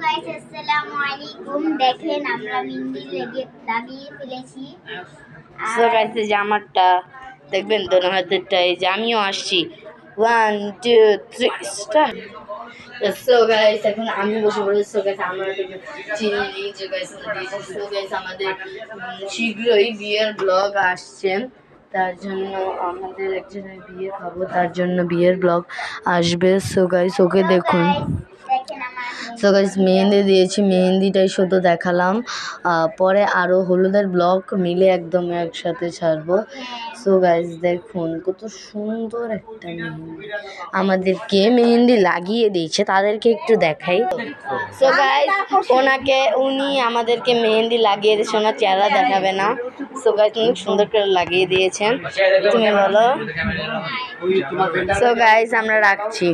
Guys আসসালামু আলাইকুম। দেখেন আমরা মেহেন্দি লাগিয়ে ফেলেছি। সো গাইস এই জামাটা দেখবেন দোনো হাতেরটা, এই যে আমিও আসছি। 1 2 3 স্টার্ট। সো গাইস এখন আমি বসে পড়েছি। সো গাইস আমরা চিনি যে গাইস সো গাইস আমাদের শীঘ্রই বিয়ের ব্লগ আসছে, তার জন্য আমাদের একজনের বিয়ে খাবো, তার জন্য বিয়ের ব্লগ আসবে। সো গাইস ওকে দেখুন। সো গাইস মেহেন্দি দিয়েছি, মেহেন্দিটাই শুধু দেখালাম, পরে আরও হলুদের ব্লগ মিলে একদম একসাথে ছাড়বো। সো গাইস দেখুন কত সুন্দর একটা মেহেন্দি আমাদেরকে মেহেন্দি লাগিয়ে দিয়েছে, তাদেরকে একটু দেখাই। সো গাইস উনি আমাদেরকে মেহেন্দি লাগিয়ে দিয়েছে, ওনার চেহারা দেখাবে না। সো গাইস অনেক সুন্দর করে লাগিয়ে দিয়েছেন, তুমি বলো। সো গাইস আমরা রাখছি।